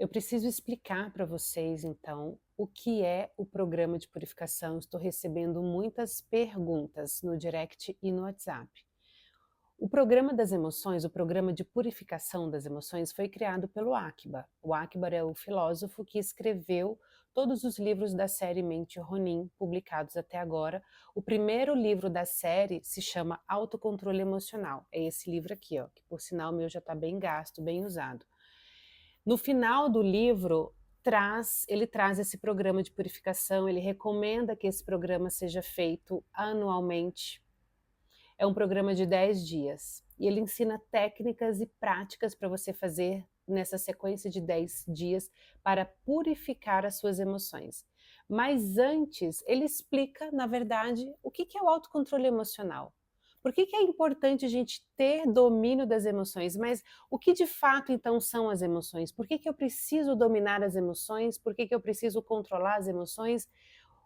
Eu preciso explicar para vocês, então, o que é o programa de purificação. Estou recebendo muitas perguntas no direct e no WhatsApp. O programa das emoções, o programa de purificação das emoções, foi criado pelo Akbar. O Akbar é o filósofo que escreveu todos os livros da série Mente Ronin, publicados até agora. O primeiro livro da série se chama Autocontrole Emocional. É esse livro aqui, ó, que por sinal meu já está bem gasto, bem usado. No final do livro, ele traz esse programa de purificação, ele recomenda que esse programa seja feito anualmente. É um programa de 10 dias e ele ensina técnicas e práticas para você fazer nessa sequência de 10 dias para purificar as suas emoções. Mas antes, ele explica, na verdade, o que é o autocontrole emocional. Por que é importante a gente ter domínio das emoções? Mas o que de fato então são as emoções? Por que eu preciso dominar as emoções? Por que eu preciso controlar as emoções?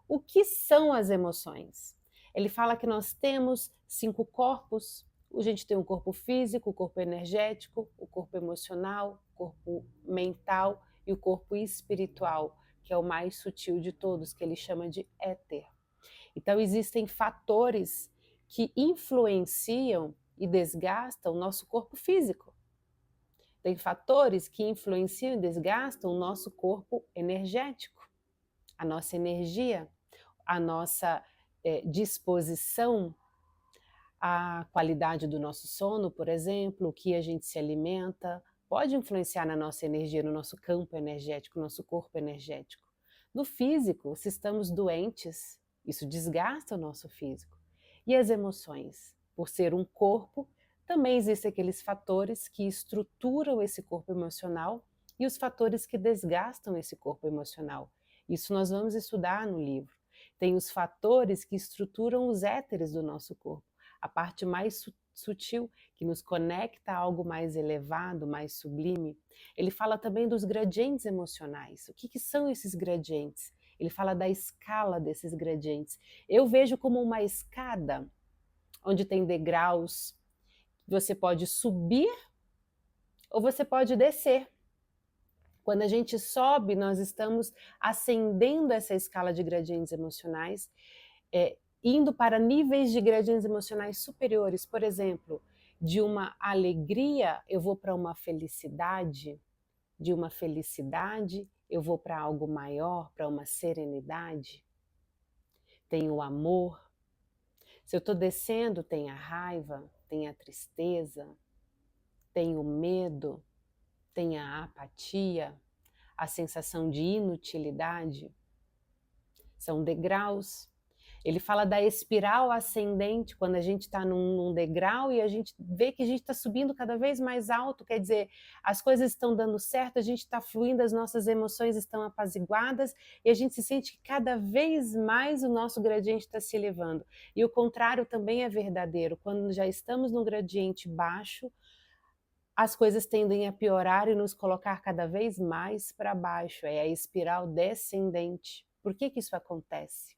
O que são as emoções? Ele fala que nós temos 5 corpos. A gente tem o corpo físico, o corpo energético, o corpo emocional, o corpo mental e o corpo espiritual, que é o mais sutil de todos, que ele chama de éter. Então existem fatores que influenciam e desgastam o nosso corpo físico. Tem fatores que influenciam e desgastam o nosso corpo energético, a nossa energia, a nossa disposição, a qualidade do nosso sono, por exemplo, o que a gente se alimenta, pode influenciar na nossa energia, no nosso campo energético, no nosso corpo energético. No físico, se estamos doentes, isso desgasta o nosso físico. E as emoções? Por ser um corpo, também existem aqueles fatores que estruturam esse corpo emocional e os fatores que desgastam esse corpo emocional. Isso nós vamos estudar no livro. Tem os fatores que estruturam os éteres do nosso corpo, a parte mais sutil que nos conecta a algo mais elevado, mais sublime. Ele fala também dos gradientes emocionais. O que são esses gradientes? Ele fala da escala desses gradientes. Eu vejo como uma escada onde tem degraus. Você pode subir ou você pode descer. Quando a gente sobe, nós estamos ascendendo essa escala de gradientes emocionais, indo para níveis de gradientes emocionais superiores. Por exemplo, de uma alegria, eu vou para uma felicidade, de uma felicidade, eu vou para algo maior, para uma serenidade. Tem o amor. Se eu estou descendo, tem a raiva, tem a tristeza, tem o medo, tem a apatia, a sensação de inutilidade. São degraus. Ele fala da espiral ascendente, quando a gente está num degrau e a gente vê que a gente está subindo cada vez mais alto, quer dizer, as coisas estão dando certo, a gente está fluindo, as nossas emoções estão apaziguadas e a gente se sente que cada vez mais o nosso gradiente está se elevando. E o contrário também é verdadeiro, quando já estamos num gradiente baixo, as coisas tendem a piorar e nos colocar cada vez mais para baixo, é a espiral descendente. Por que isso acontece?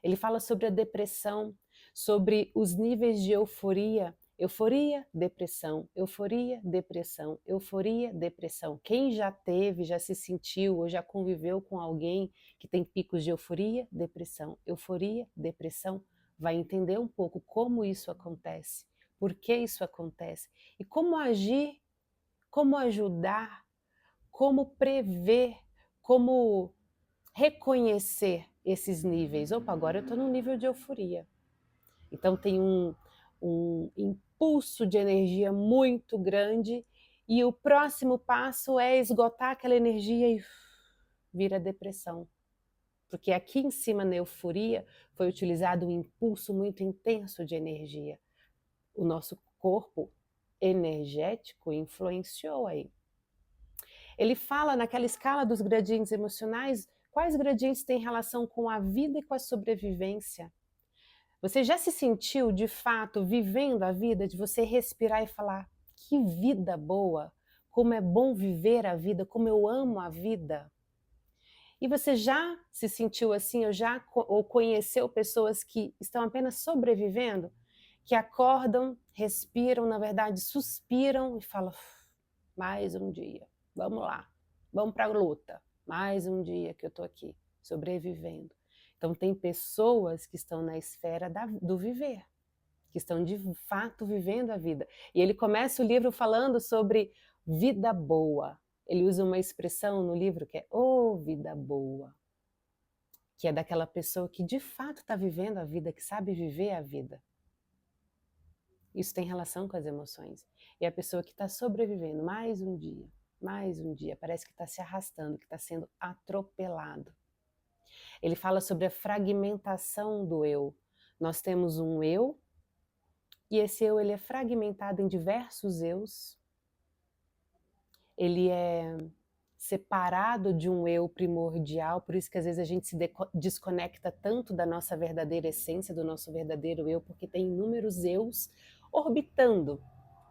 Ele fala sobre a depressão, sobre os níveis de euforia. Euforia, depressão, euforia, depressão, euforia, depressão. Quem já teve, já se sentiu ou já conviveu com alguém que tem picos de euforia, depressão, vai entender um pouco como isso acontece, por que isso acontece e como agir, como ajudar, como prever, como reconhecer esses níveis. Opa, agora eu estou num nível de euforia. Então tem um impulso de energia muito grande e o próximo passo é esgotar aquela energia e vira depressão. Porque aqui em cima na euforia foi utilizado um impulso muito intenso de energia. O nosso corpo energético influenciou aí. Ele fala naquela escala dos gradientes emocionais, quais gradientes têm relação com a vida e com a sobrevivência. Você já se sentiu, de fato, vivendo a vida, de você respirar e falar, que vida boa, como é bom viver a vida, como eu amo a vida? E você já se sentiu assim, ou conheceu pessoas que estão apenas sobrevivendo, que acordam, respiram, na verdade, suspiram e falam, mais um dia, vamos lá. vamos para a luta. Mais um dia que eu estou aqui, sobrevivendo. Então tem pessoas que estão na esfera do viver, que estão de fato vivendo a vida. E ele começa o livro falando sobre vida boa. Ele usa uma expressão no livro que é "ô vida boa", que é daquela pessoa que de fato está vivendo a vida, que sabe viver a vida. Isso tem relação com as emoções. E a pessoa que está sobrevivendo mais um dia, parece que está se arrastando, que está sendo atropelado. Ele fala sobre a fragmentação do eu. Nós temos um eu, e esse eu ele é fragmentado em diversos eus. Ele é separado de um eu primordial, por isso que às vezes a gente se desconecta tanto da nossa verdadeira essência, do nosso verdadeiro eu, porque tem inúmeros eus orbitando,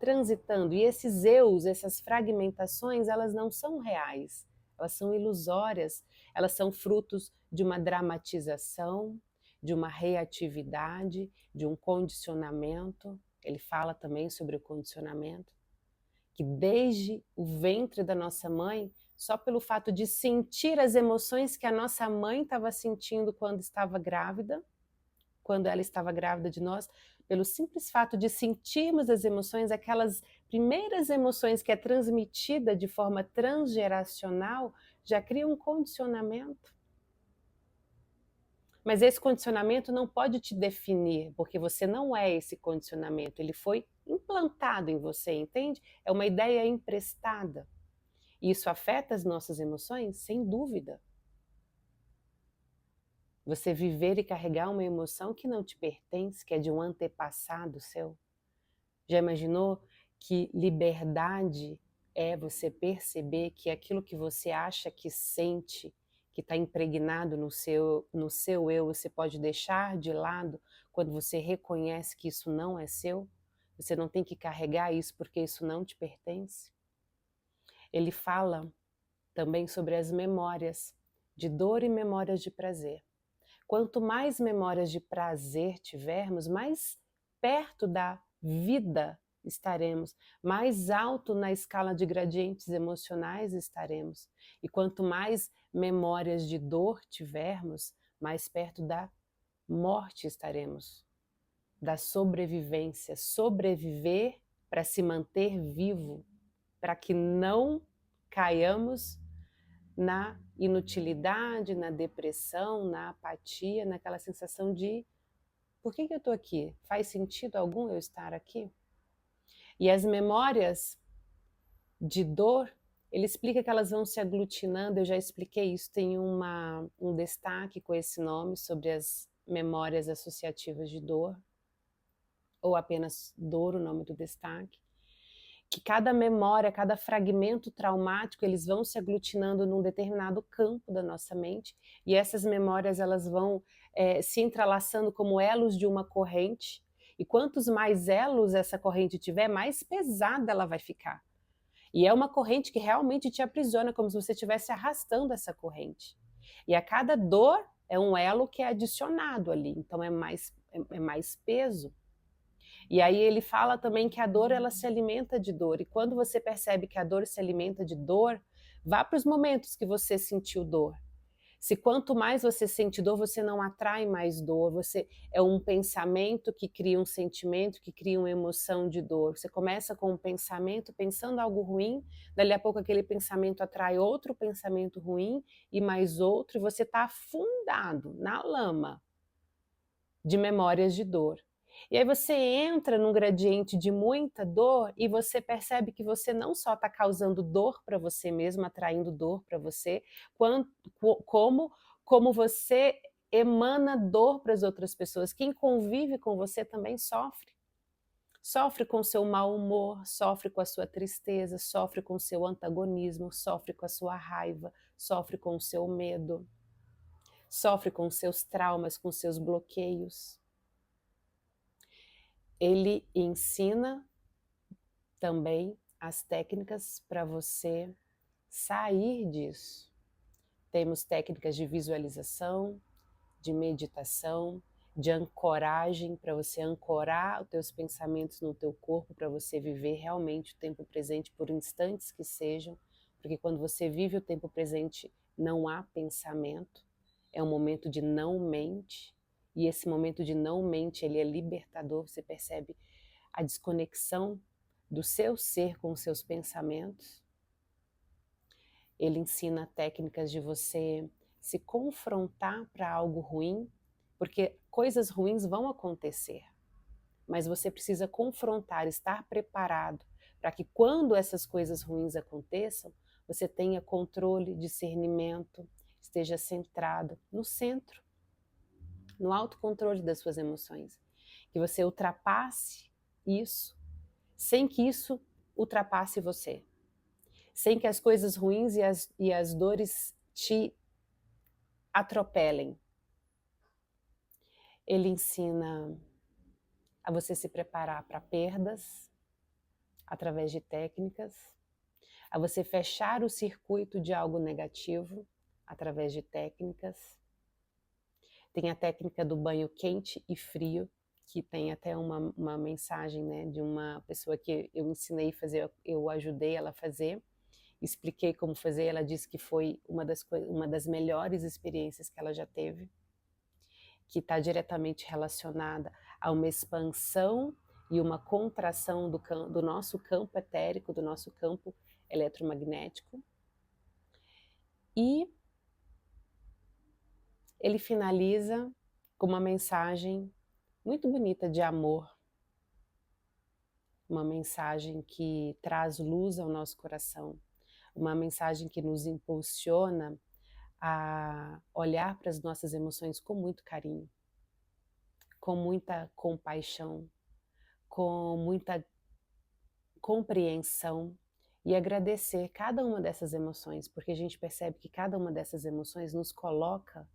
transitando, e esses eus, essas fragmentações, elas não são reais, elas são ilusórias, elas são frutos de uma dramatização, de uma reatividade, de um condicionamento. Ele fala também sobre o condicionamento, que desde o ventre da nossa mãe, só pelo fato de sentir as emoções que a nossa mãe estava sentindo quando estava grávida, quando ela estava grávida de nós, pelo simples fato de sentirmos as emoções, aquelas primeiras emoções que é transmitida de forma transgeracional, já cria um condicionamento. Mas esse condicionamento não pode te definir, porque você não é esse condicionamento, ele foi implantado em você, entende? É uma ideia emprestada. E isso afeta as nossas emoções? Sem dúvida. Você viver e carregar uma emoção que não te pertence, que é de um antepassado seu. Já imaginou que liberdade é você perceber que aquilo que você acha que sente, que está impregnado no seu eu, você pode deixar de lado quando você reconhece que isso não é seu? Você não tem que carregar isso porque isso não te pertence? Ele fala também sobre as memórias de dor e memórias de prazer. Quanto mais memórias de prazer tivermos, mais perto da vida estaremos, mais alto na escala de gradientes emocionais estaremos. E quanto mais memórias de dor tivermos, mais perto da morte estaremos, da sobrevivência. Sobreviver para se manter vivo, para que não caiamos na inutilidade, na depressão, na apatia, naquela sensação de por que eu estou aqui? Faz sentido algum eu estar aqui? E as memórias de dor, ele explica que elas vão se aglutinando, eu já expliquei isso, tem um destaque com esse nome sobre as memórias associativas de dor, ou apenas dor, o nome do destaque. Que cada memória, cada fragmento traumático, eles vão se aglutinando num determinado campo da nossa mente, e essas memórias elas vão se entrelaçando como elos de uma corrente, e quantos mais elos essa corrente tiver, mais pesada ela vai ficar. E é uma corrente que realmente te aprisiona, como se você estivesse arrastando essa corrente. E a cada dor é um elo que é adicionado ali, então é mais peso. E aí ele fala também que a dor ela se alimenta de dor, e quando você percebe que a dor se alimenta de dor, vá para os momentos que você sentiu dor. Se quanto mais você sente dor, você não atrai mais dor, você é um pensamento que cria um sentimento, que cria uma emoção de dor. Você começa com um pensamento, pensando algo ruim, dali a pouco aquele pensamento atrai outro pensamento ruim, e mais outro, e você está afundado na lama de memórias de dor. E aí você entra num gradiente de muita dor e você percebe que você não só está causando dor para você mesmo, atraindo dor para você, como você emana dor para as outras pessoas. Quem convive com você também sofre. Sofre com o seu mau humor, sofre com a sua tristeza, sofre com o seu antagonismo, sofre com a sua raiva, sofre com o seu medo, sofre com os seus traumas, com os seus bloqueios. Ele ensina também as técnicas para você sair disso. Temos técnicas de visualização, de meditação, de ancoragem, para você ancorar os teus pensamentos no teu corpo, para você viver realmente o tempo presente por instantes que sejam, porque quando você vive o tempo presente, não há pensamento, é um momento de não mente, e esse momento de não mente, ele é libertador, você percebe a desconexão do seu ser com os seus pensamentos. Ele ensina técnicas de você se confrontar para algo ruim, porque coisas ruins vão acontecer, mas você precisa confrontar, estar preparado para que quando essas coisas ruins aconteçam, você tenha controle, discernimento, esteja centrado no centro, no autocontrole das suas emoções, que você ultrapasse isso, sem que isso ultrapasse você, sem que as coisas ruins e as dores te atropelem. Ele ensina a você se preparar para perdas através de técnicas, a você fechar o circuito de algo negativo através de técnicas. Tem a técnica do banho quente e frio, que tem até uma mensagem, né, de uma pessoa que eu ensinei a fazer, eu ajudei ela a fazer, expliquei como fazer, ela disse que foi uma das melhores experiências que ela já teve, que está diretamente relacionada a uma expansão e uma contração do nosso campo etérico, do nosso campo eletromagnético. E ele finaliza com uma mensagem muito bonita de amor, uma mensagem que traz luz ao nosso coração, uma mensagem que nos impulsiona a olhar para as nossas emoções com muito carinho, com muita compaixão, com muita compreensão e agradecer cada uma dessas emoções, porque a gente percebe que cada uma dessas emoções nos coloca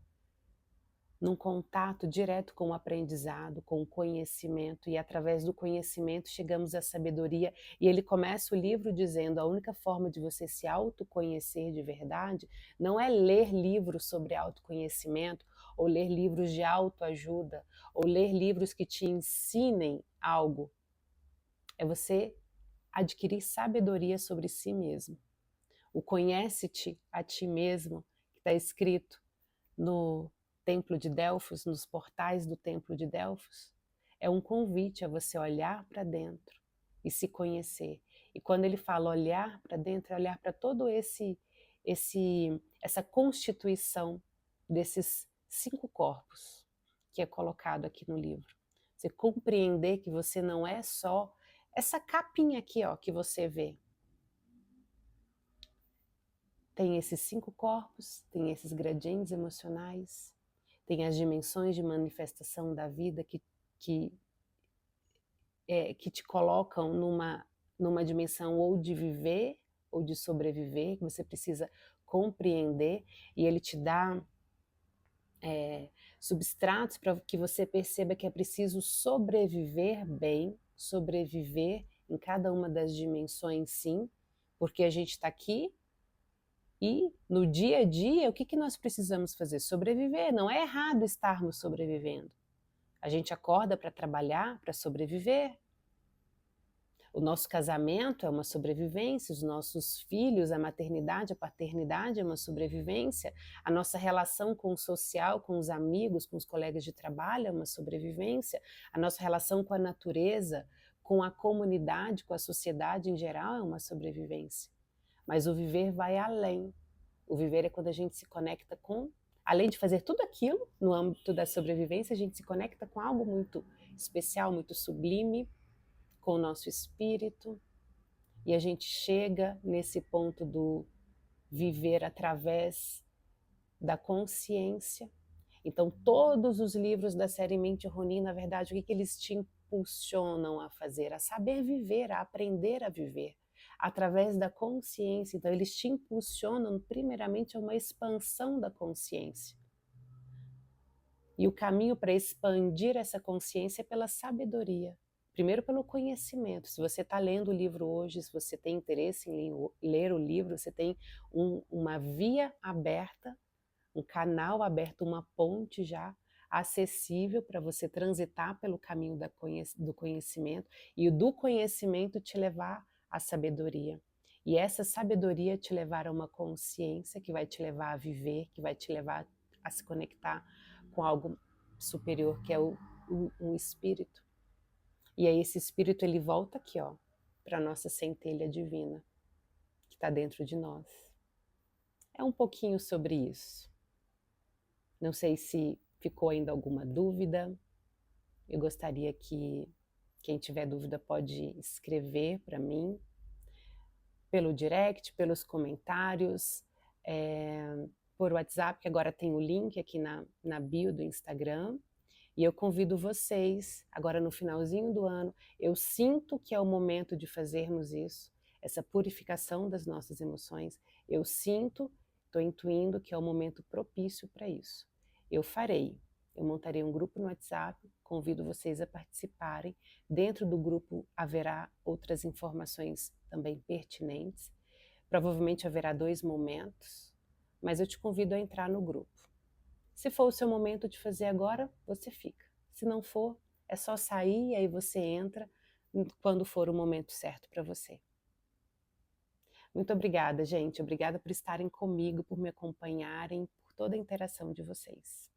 num contato direto com o aprendizado, com o conhecimento, e através do conhecimento chegamos à sabedoria. E ele começa o livro dizendo: a única forma de você se autoconhecer de verdade não é ler livros sobre autoconhecimento, ou ler livros de autoajuda, ou ler livros que te ensinem algo. É você adquirir sabedoria sobre si mesmo. O conhece-te a ti mesmo, que está escrito no Templo de Delfos, nos portais do Templo de Delfos, é um convite a você olhar para dentro e se conhecer. E quando ele fala olhar para dentro, é olhar para todo essa constituição desses 5 corpos que é colocado aqui no livro. Você compreender que você não é só essa capinha aqui, ó, que você vê. Tem esses 5 corpos, tem esses gradientes emocionais, tem as dimensões de manifestação da vida que te colocam numa dimensão ou de viver ou de sobreviver, que você precisa compreender, e ele te dá substratos para que você perceba que é preciso sobreviver bem, sobreviver em cada uma das dimensões, sim, porque a gente está aqui. E no dia a dia, o que nós precisamos fazer? Sobreviver. Não é errado estarmos sobrevivendo. A gente acorda para trabalhar, para sobreviver. O nosso casamento é uma sobrevivência, os nossos filhos, a maternidade, a paternidade é uma sobrevivência, a nossa relação com o social, com os amigos, com os colegas de trabalho é uma sobrevivência, a nossa relação com a natureza, com a comunidade, com a sociedade em geral é uma sobrevivência. Mas o viver vai além. O viver é quando a gente se conecta com, além de fazer tudo aquilo no âmbito da sobrevivência, a gente se conecta com algo muito especial, muito sublime, com o nosso espírito, e a gente chega nesse ponto do viver através da consciência. Então, todos os livros da série Mente Ronin, na verdade, o que eles te impulsionam a fazer? A saber viver, a aprender a viver através da consciência. Então, eles te impulsionam primeiramente a uma expansão da consciência. E o caminho para expandir essa consciência é pela sabedoria. Primeiro pelo conhecimento. Se você está lendo o livro hoje, se você tem interesse em ler o livro, você tem uma via aberta, um canal aberto, uma ponte já acessível para você transitar pelo caminho do conhecimento, e do conhecimento te levar à sabedoria. E essa sabedoria te levar a uma consciência que vai te levar a viver, que vai te levar a se conectar com algo superior, que é um espírito. E aí esse espírito ele volta aqui, ó, para a nossa centelha divina, que está dentro de nós. É um pouquinho sobre isso. Não sei se ficou ainda alguma dúvida. Eu gostaria que quem tiver dúvida pode escrever para mim pelo direct, pelos comentários, por WhatsApp, que agora tem o link aqui na bio do Instagram. E eu convido vocês, agora no finalzinho do ano, eu sinto que é o momento de fazermos isso, essa purificação das nossas emoções. Eu sinto, estou intuindo que é o momento propício para isso. Eu farei. Eu montarei um grupo no WhatsApp, convido vocês a participarem. Dentro do grupo haverá outras informações também pertinentes. Provavelmente haverá 2 momentos, mas eu te convido a entrar no grupo. Se for o seu momento de fazer agora, você fica. Se não for, é só sair e aí você entra quando for o momento certo para você. Muito obrigada, gente. Obrigada por estarem comigo, por me acompanharem, por toda a interação de vocês.